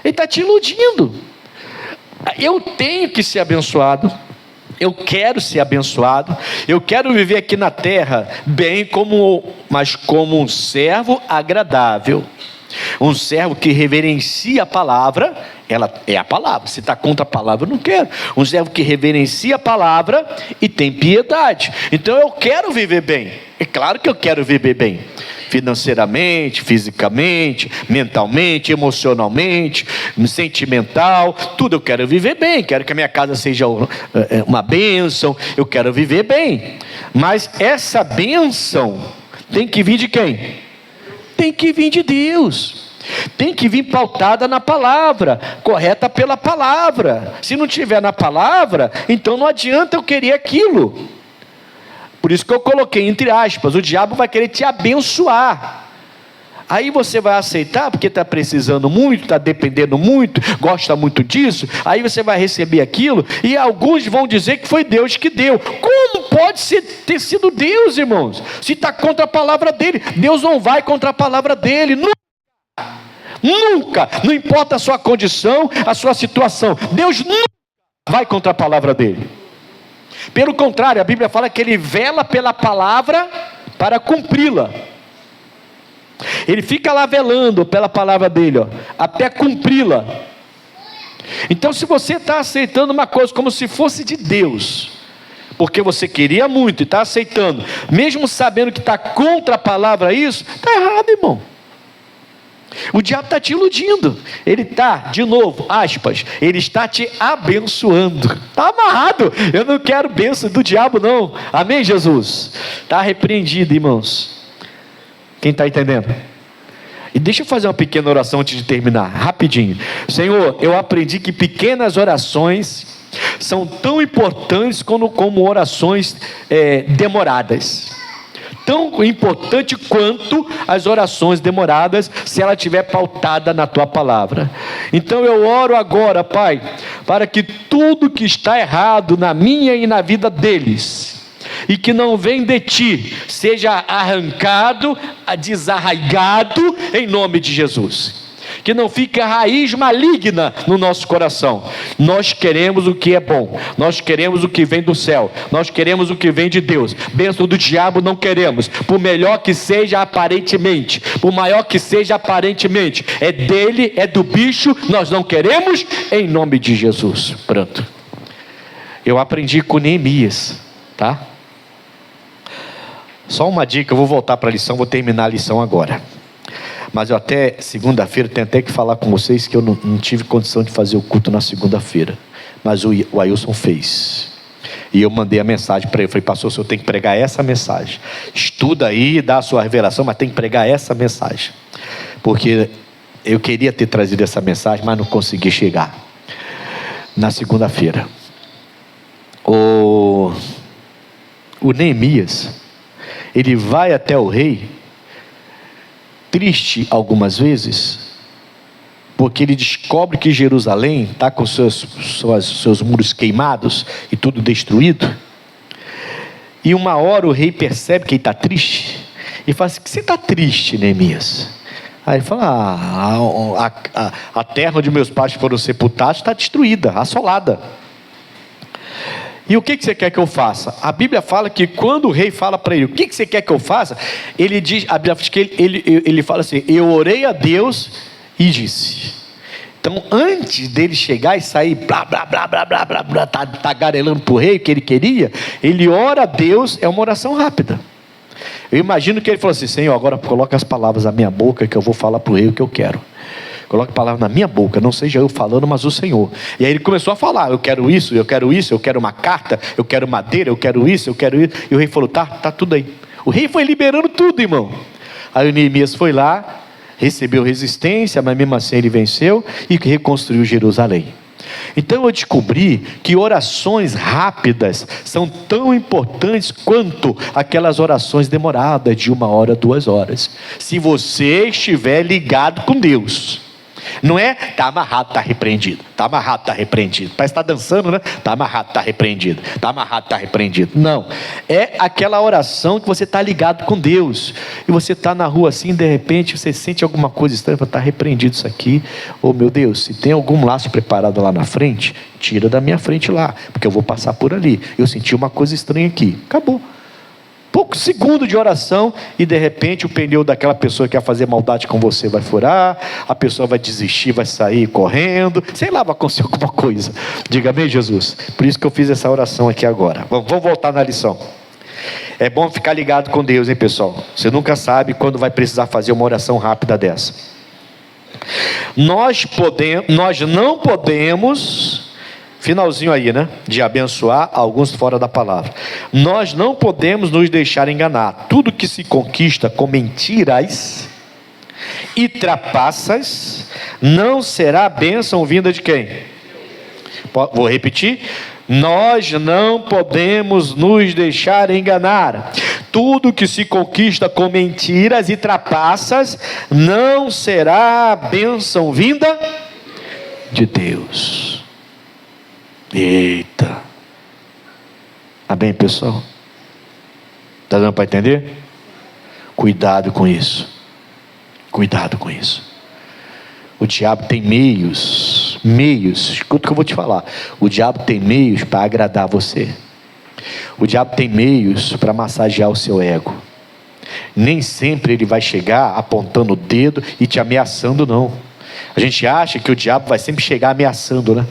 Ele está te iludindo. Eu tenho que ser abençoado. Eu quero ser abençoado. Eu quero viver aqui na terra bem, mas como um servo agradável. Um servo que reverencia a palavra Ela é a palavra. Se está contra a palavra, eu não quero. Um servo que reverencia a palavra e tem piedade. Então eu quero viver bem. É claro que eu quero viver bem. Financeiramente, fisicamente, mentalmente, emocionalmente, sentimental, tudo eu quero viver bem. Quero que a minha casa seja uma bênção. Eu quero viver bem. Mas essa bênção tem que vir de quem? Tem que vir de Deus. Tem que vir pautada na palavra, correta pela palavra. Se não tiver na palavra, então não adianta eu querer aquilo. Por isso que eu coloquei entre aspas, o diabo vai querer te abençoar. Aí você vai aceitar, porque está precisando muito, está dependendo muito, gosta muito disso. Aí você vai receber aquilo, e alguns vão dizer que foi Deus que deu. Como pode ter sido Deus, irmãos? Se está contra a palavra dele. Deus não vai contra a palavra dele, nunca, não importa a sua condição, a sua situação, Deus nunca vai contra a palavra dele. Pelo contrário, a Bíblia fala que ele vela pela palavra para cumpri-la. Ele fica lá velando pela palavra dele, até cumpri-la. Então, se você está aceitando uma coisa como se fosse de Deus, porque você queria muito e está aceitando, mesmo sabendo que está contra a palavra isso, está errado, irmão. O diabo está te iludindo. Ele está, de novo, aspas, ele está te abençoando. Está amarrado. Eu não quero bênção do diabo, não. Amém, Jesus? Está repreendido, irmãos. Quem está entendendo? E deixa eu fazer uma pequena oração antes de terminar, rapidinho. Senhor, eu aprendi que pequenas orações são tão importantes como orações demoradas. Tão importante quanto as orações demoradas, se ela estiver pautada na tua palavra. Então eu oro agora, Pai, para que tudo que está errado na minha e na vida deles, e que não vem de ti, seja arrancado, desarraigado, em nome de Jesus. Que não fique a raiz maligna no nosso coração. Nós queremos o que é bom, nós queremos o que vem do céu, nós queremos o que vem de Deus. Bênção do diabo não queremos, por melhor que seja aparentemente, por maior que seja aparentemente, é dele, é do bicho, nós não queremos, em nome de Jesus. Pronto. Eu aprendi com Neemias, tá? Só uma dica, eu vou voltar para a lição, vou terminar a lição agora. Mas eu até segunda-feira tenho até que falar com vocês que eu não tive condição de fazer o culto na segunda-feira. Mas o Ailson fez. E eu mandei a mensagem para ele. Eu falei, pastor, o senhor tem que pregar essa mensagem. Estuda aí, dá a sua revelação, mas tem que pregar essa mensagem. Porque eu queria ter trazido essa mensagem, mas não consegui chegar. Na segunda-feira. O Neemias, ele vai até o rei, triste algumas vezes, porque ele descobre que Jerusalém está com seus muros queimados e tudo destruído. E uma hora o rei percebe que ele está triste e fala assim: que você está triste, Neemias? Aí ele fala: a terra onde meus pais foram sepultados está destruída, assolada. E o que você quer que eu faça? A Bíblia fala que quando o rei fala para ele, o que você quer que eu faça? Ele diz, a Bíblia diz que ele fala assim: eu orei a Deus e disse. Então, antes dele chegar e sair, blá, blá, blá, blá, blá, blá, blá, tagarelando para o rei o que ele queria, ele ora a Deus, é uma oração rápida. Eu imagino que ele falou assim: Senhor, agora coloca as palavras na minha boca que eu vou falar para o rei o que eu quero. Coloque a palavra na minha boca, não seja eu falando, mas o Senhor. E aí ele começou a falar: eu quero isso, eu quero isso, eu quero uma carta, eu quero madeira, eu quero isso, eu quero isso. E o rei falou: tá tudo aí. O rei foi liberando tudo, irmão. Aí o Neemias foi lá, recebeu resistência, mas mesmo assim ele venceu e reconstruiu Jerusalém. Então eu descobri que orações rápidas são tão importantes quanto aquelas orações demoradas de 1 hora, 2 horas. Se você estiver ligado com Deus. Não é, está amarrado, está repreendido. Está amarrado, está repreendido. Parece que está dançando, né? Está amarrado, está repreendido. Está amarrado, está repreendido. Não, é aquela oração que você está ligado com Deus. E você está na rua assim, de repente você sente alguma coisa estranha. Está repreendido isso aqui. Oh meu Deus, se tem algum laço preparado lá na frente, tira da minha frente lá, porque eu vou passar por ali. Eu senti uma coisa estranha aqui. Acabou. Poucos segundos de oração e de repente o pneu daquela pessoa que quer fazer maldade com você vai furar, a pessoa vai desistir, vai sair correndo, sei lá, vai acontecer alguma coisa. Diga amém, Jesus. Por isso que eu fiz essa oração aqui agora. Vamos voltar na lição. É bom ficar ligado com Deus, hein, pessoal? Você nunca sabe quando vai precisar fazer uma oração rápida dessa. Nós não podemos, finalzinho aí, né? De abençoar alguns fora da palavra. Nós não podemos nos deixar enganar. Tudo que se conquista com mentiras e trapaças não será bênção vinda de quem? Vou repetir. Nós não podemos nos deixar enganar. Tudo que se conquista com mentiras e trapaças não será bênção vinda de Deus. Eita. Amém, pessoal? Está dando para entender? Cuidado com isso. Cuidado com isso. O diabo tem meios, escuta o que eu vou te falar. O diabo tem meios para agradar você. O diabo tem meios para massagear o seu ego. Nem sempre ele vai chegar apontando o dedo e te ameaçando, não. A gente acha que o diabo vai sempre chegar ameaçando, né?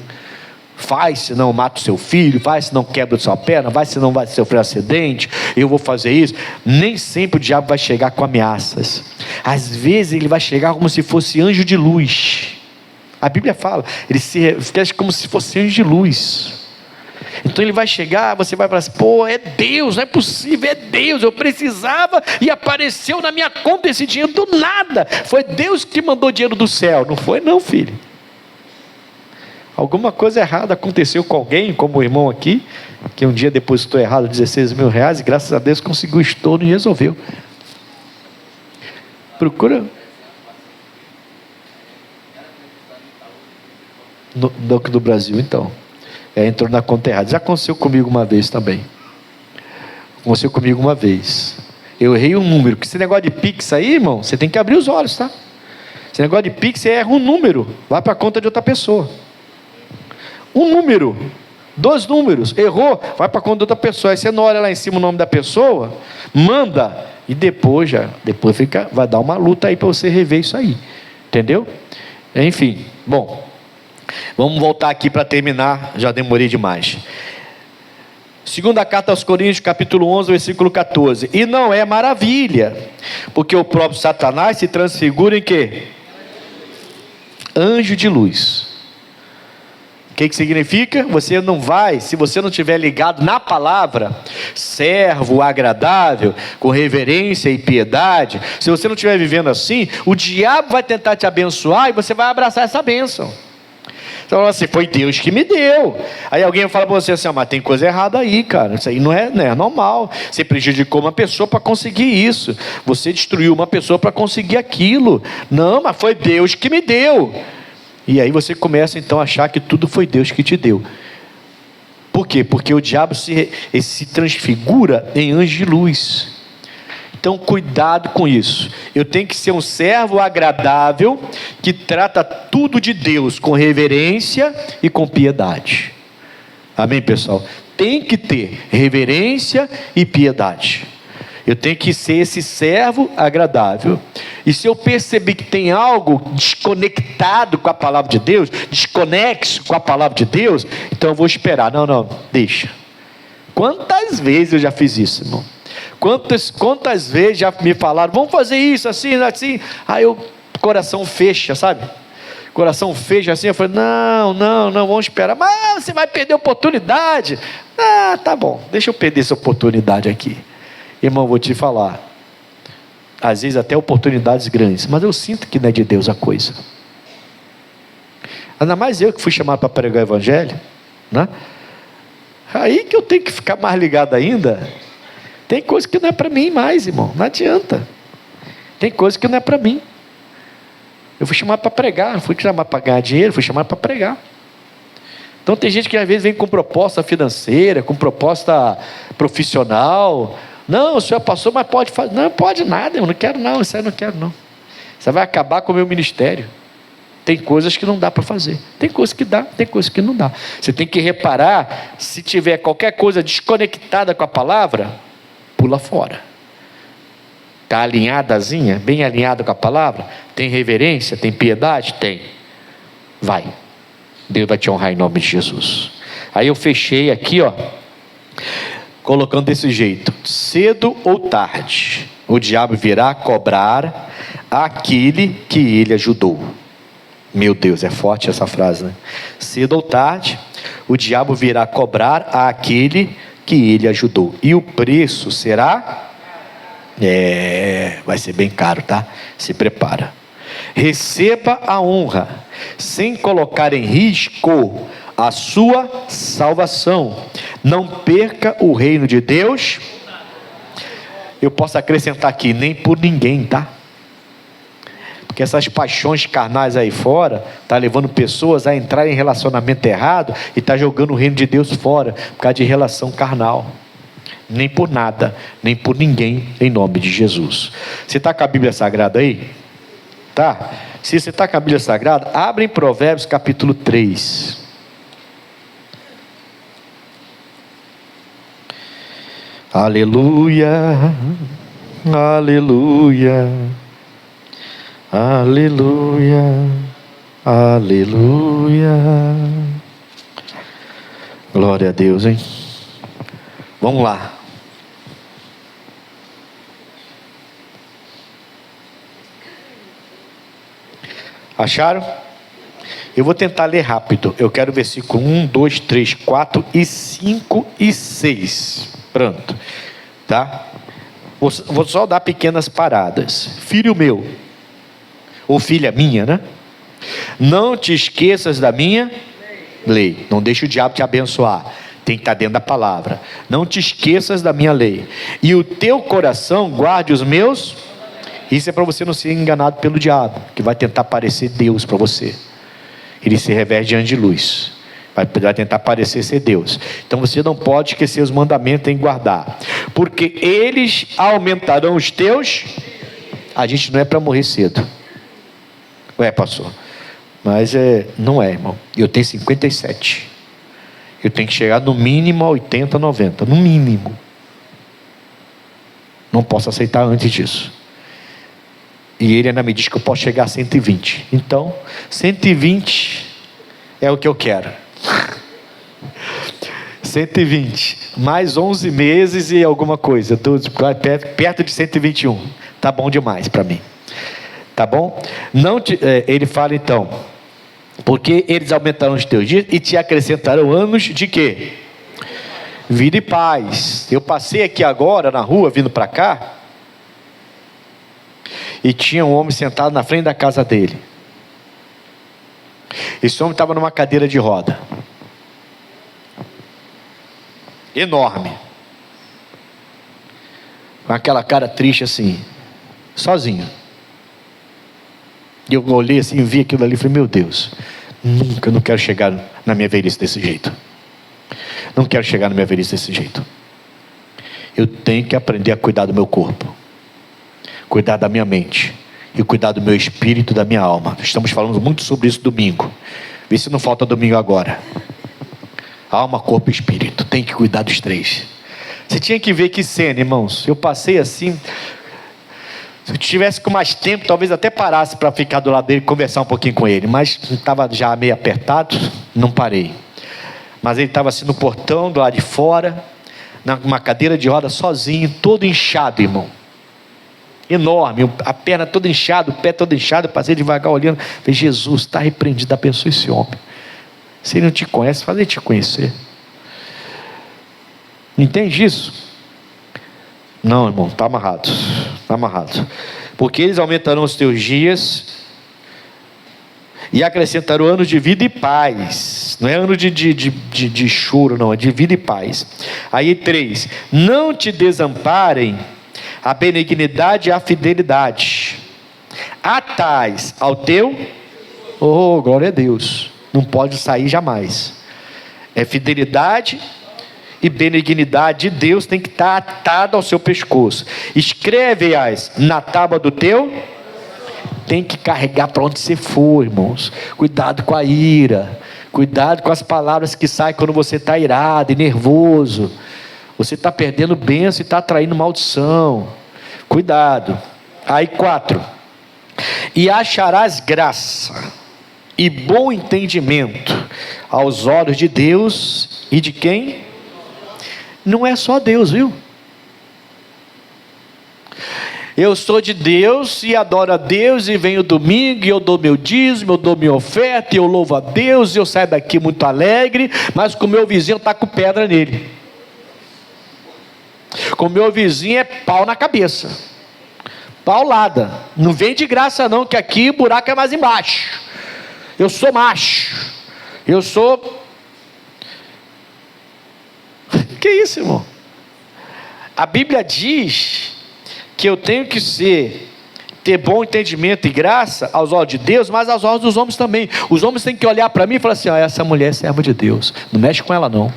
Faz, senão mata o seu filho, faz, senão quebra a sua perna, vai, senão vai sofrer um acidente, eu vou fazer isso. Nem sempre o diabo vai chegar com ameaças. Às vezes ele vai chegar como se fosse anjo de luz. A Bíblia fala, ele se refere como se fosse anjo de luz. Então ele vai chegar, você vai falar assim, pô, é Deus, não é possível, é Deus, eu precisava e apareceu na minha conta esse dinheiro do nada. Foi Deus que mandou dinheiro do céu, não foi não, filho. Alguma coisa errada aconteceu com alguém, como o irmão aqui, que um dia depositou errado 16 mil reais e graças a Deus conseguiu o estorno e resolveu. Procura no Banco do Brasil, então. Entrou na conta errada. Já aconteceu comigo uma vez também. Aconteceu comigo uma vez. Eu errei um número. Porque esse negócio de Pix aí, irmão, você tem que abrir os olhos, tá? Esse negócio de Pix, você erra um número, vai para a conta de outra pessoa. Um número, 2 números, errou, vai para a conta de outra pessoa. Aí você não olha lá em cima o nome da pessoa, manda, e depois vai dar uma luta aí para você rever isso aí. Entendeu? Enfim, bom. Vamos voltar aqui para terminar, já demorei demais. Segunda carta aos Coríntios, capítulo 11, versículo 14. E não é maravilha, porque o próprio Satanás se transfigura em quê? Anjo de luz. O que significa? Você não vai, se você não estiver ligado na palavra, servo agradável, com reverência e piedade, se você não estiver vivendo assim, o diabo vai tentar te abençoar e você vai abraçar essa bênção. Então assim, foi Deus que me deu. Aí alguém fala para você assim, mas tem coisa errada aí, cara, isso aí não é normal. Você prejudicou uma pessoa para conseguir isso, você destruiu uma pessoa para conseguir aquilo. Não, mas foi Deus que me deu. E aí você começa então a achar que tudo foi Deus que te deu. Por quê? Porque o diabo se transfigura em anjo de luz. Então cuidado com isso. Eu tenho que ser um servo agradável, que trata tudo de Deus com reverência e com piedade. Amém, pessoal? Tem que ter reverência e piedade. Eu tenho que ser esse servo agradável. E se eu perceber que tem algo desconectado com a palavra de Deus, desconexo com a palavra de Deus, então eu vou esperar. Não, deixa. Quantas vezes eu já fiz isso, irmão? Quantas vezes já me falaram, vamos fazer isso, assim. Aí o coração fecha, sabe? Coração fecha assim, eu falei, não, vamos esperar. Mas você vai perder a oportunidade. Tá bom, deixa eu perder essa oportunidade aqui. Irmão, vou te falar, às vezes até oportunidades grandes, mas eu sinto que não é de Deus a coisa. Ainda mais eu que fui chamado para pregar o evangelho, né? Aí que eu tenho que ficar mais ligado ainda. Tem coisa que não é para mim mais, irmão, não adianta. Tem coisa que não é para mim. Eu fui chamado para pregar, não fui chamado para ganhar dinheiro, fui chamado para pregar. Então tem gente que às vezes vem com proposta financeira, com proposta profissional. Não, o senhor passou, mas pode fazer. Não pode nada, eu não quero não, isso aí eu não quero não. Você vai acabar com o meu ministério. Tem coisas que não dá para fazer. Tem coisas que dá, tem coisas que não dá. Você tem que reparar, se tiver qualquer coisa desconectada com a palavra, pula fora. Está alinhadazinha, bem alinhada com a palavra? Tem reverência, tem piedade? Tem. Vai. Deus vai te honrar em nome de Jesus. Aí eu fechei aqui, ó, colocando desse jeito: cedo ou tarde, o diabo virá cobrar aquele que ele ajudou. Meu Deus, é forte essa frase, né? Cedo ou tarde, o diabo virá cobrar aquele que ele ajudou. E o preço será? Vai ser bem caro, tá? Se prepara. Receba a honra, sem colocar em risco a sua salvação. Não perca o reino de Deus. Eu posso acrescentar aqui, nem por ninguém, tá? Porque essas paixões carnais aí fora tá levando pessoas a entrar em relacionamento errado e tá jogando o reino de Deus fora por causa de relação carnal. Nem por nada, nem por ninguém, em nome de Jesus. Você está com a Bíblia Sagrada aí? Tá? Se você está com a Bíblia Sagrada, abre em Provérbios capítulo 3. Aleluia, aleluia, aleluia, aleluia. Glória a Deus, hein? Vamos lá. Acharam? Eu vou tentar ler rápido. Eu quero versículo 1, 2, 3, 4 e 5 e 6. Pronto. Tá? Vou só dar pequenas paradas. Filho meu, ou filha minha, né? Não te esqueças da minha lei. Não deixe o diabo te abençoar. Tem que estar dentro da palavra. Não te esqueças da minha lei. E o teu coração guarde os meus. Isso é para você não ser enganado pelo diabo, que vai tentar parecer Deus para você. Ele se reveste diante de luz. Vai tentar parecer ser Deus. Então você não pode esquecer os mandamentos, tem que guardar. Porque eles aumentarão os teus. A gente não é para morrer cedo. Pastor? Mas não é, irmão. Eu tenho 57. Eu tenho que chegar no mínimo a 80, 90. No mínimo. Não posso aceitar antes disso. E ele ainda me diz que eu posso chegar a 120. Então, 120 é o que eu quero. 120. Mais 11 meses e alguma coisa. Estou perto de 121. Tá bom demais para mim. Tá bom? Ele fala então: porque eles aumentarão os teus dias e te acrescentarão anos de quê? Vida e paz. Eu passei aqui agora na rua, vindo para cá, e tinha um homem sentado na frente da casa dele. Esse homem estava numa cadeira de roda. Enorme. Com aquela cara triste assim. Sozinho. E eu olhei assim, vi aquilo ali e falei: meu Deus, não quero chegar na minha velhice desse jeito. Não quero chegar na minha velhice desse jeito. Eu tenho que aprender a cuidar do meu corpo, cuidar da minha mente e cuidar do meu espírito e da minha alma. Estamos falando muito sobre isso domingo. Vê se não falta domingo agora. Alma, corpo e espírito. Tem que cuidar dos três. Você tinha que ver que cena, irmãos. Eu passei assim. Se eu tivesse com mais tempo, talvez até parasse para ficar do lado dele e conversar um pouquinho com ele. Mas estava já meio apertado, não parei. Mas ele estava assim no portão, do lado de fora, numa cadeira de roda, sozinho, todo inchado, irmão. Enorme, a perna toda inchada, o pé todo inchado. Eu passei devagar olhando. Falei: Jesus, está repreendido, abençoe esse homem. Se ele não te conhece, faz ele te conhecer. Entende isso? Não, irmão, está amarrado. Está amarrado. Porque eles aumentarão os teus dias e acrescentarão anos de vida e paz. Não é ano de choro, não. É de vida e paz. Aí 3. Não te desamparem a benignidade e a fidelidade. Atais ao teu. Oh, glória a Deus. Não pode sair jamais. É fidelidade e benignidade de Deus tem que estar atado ao seu pescoço. Escreve-as na tábua do teu. Tem que carregar para onde você for, irmãos. Cuidado com a ira. Cuidado com as palavras que saem quando você está irado e nervoso. Você está perdendo bênção e está atraindo maldição. Cuidado. Aí 4. E acharás graça e bom entendimento aos olhos de Deus e de quem? Não é só Deus, viu? Eu sou de Deus e adoro a Deus e venho domingo e eu dou meu dízimo, eu dou minha oferta e eu louvo a Deus e eu saio daqui muito alegre, mas com o meu vizinho está com pedra nele. Com o meu vizinho é pau na cabeça, paulada. Não vem de graça não, que aqui o buraco é mais embaixo. Eu sou macho, eu sou... Que isso, irmão? A Bíblia diz que eu tenho que ter bom entendimento e graça aos olhos de Deus, mas aos olhos dos homens também. Os homens têm que olhar para mim e falar assim: essa mulher é serva de Deus, não mexe com ela não.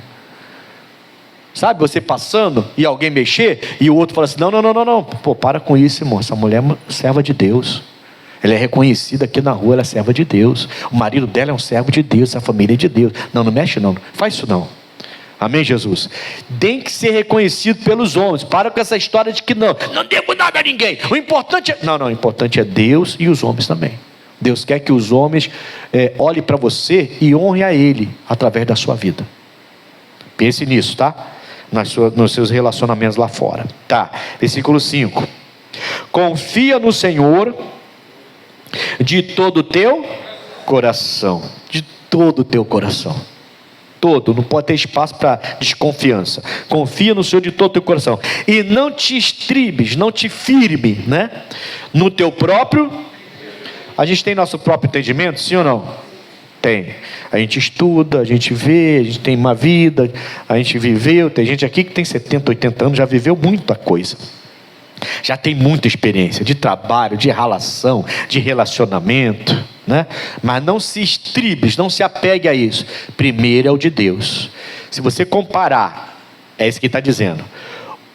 Sabe, você passando e alguém mexer, e o outro fala assim: não, pô, para com isso, irmão, essa mulher é serva de Deus, ela é reconhecida aqui na rua, ela é serva de Deus, o marido dela é um servo de Deus, a família é de Deus. Não mexe não, faz isso não. Amém, Jesus? Tem que ser reconhecido pelos homens. Para com essa história de que não devo nada a ninguém. O importante é... Não, o importante é Deus e os homens também. Deus quer que os homens olhem para você e honrem a Ele através da sua vida. Pense nisso, tá? Nos seus relacionamentos lá fora. Tá, versículo 5. Confia no Senhor de todo o teu coração. De todo o teu coração. Todo, não pode ter espaço para desconfiança. Confia no Senhor de todo o teu coração e não te estribes, não te firme, né? No teu próprio. A gente tem nosso próprio entendimento, sim ou não? Tem. A gente estuda, a gente vê, a gente tem uma vida, a gente viveu. Tem gente aqui que tem 70, 80 anos, já viveu muita coisa, já tem muita experiência de trabalho, de relação, de relacionamento, né? Mas não se estribes, não se apegue a isso. Primeiro é o de Deus. Se você comparar, é isso que está dizendo,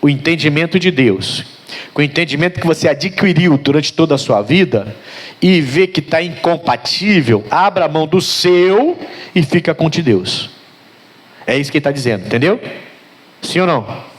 o entendimento de Deus com o entendimento que você adquiriu durante toda a sua vida, e vê que está incompatível, abra a mão do seu e fica com o de Deus. É isso que ele está dizendo, entendeu? Sim ou não?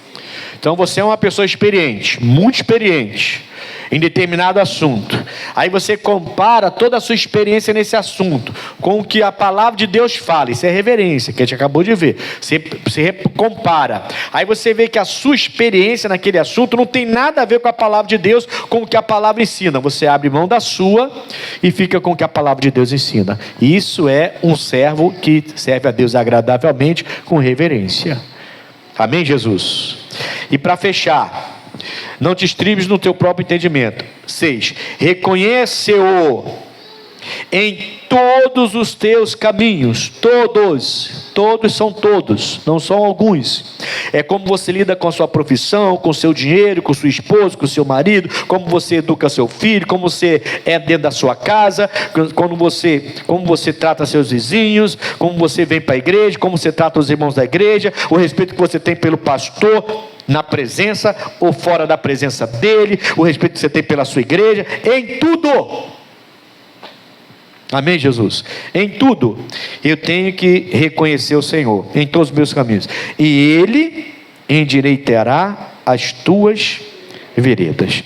Então você é uma pessoa experiente, muito experiente em determinado assunto. Aí você compara toda a sua experiência nesse assunto com o que a palavra de Deus fala. Isso é reverência, que a gente acabou de ver. Você compara. Aí você vê que a sua experiência naquele assunto não tem nada a ver com a palavra de Deus, com o que a palavra ensina. Você abre mão da sua e fica com o que a palavra de Deus ensina. Isso é um servo que serve a Deus agradavelmente, com reverência. Amém, Jesus? E para fechar, não te estribes no teu próprio entendimento. 6. Reconhece-o em todos os teus caminhos. Todos são todos, não são alguns. É como você lida com a sua profissão, com o seu dinheiro, com sua esposa, com o seu marido, como você educa seu filho, como você é dentro da sua casa, como você trata seus vizinhos, como você vem para a igreja, como você trata os irmãos da igreja, o respeito que você tem pelo pastor, na presença ou fora da presença dele, o respeito que você tem pela sua igreja, em tudo. Amém, Jesus? Em tudo eu tenho que reconhecer o Senhor em todos os meus caminhos, e Ele endireitará as tuas veredas.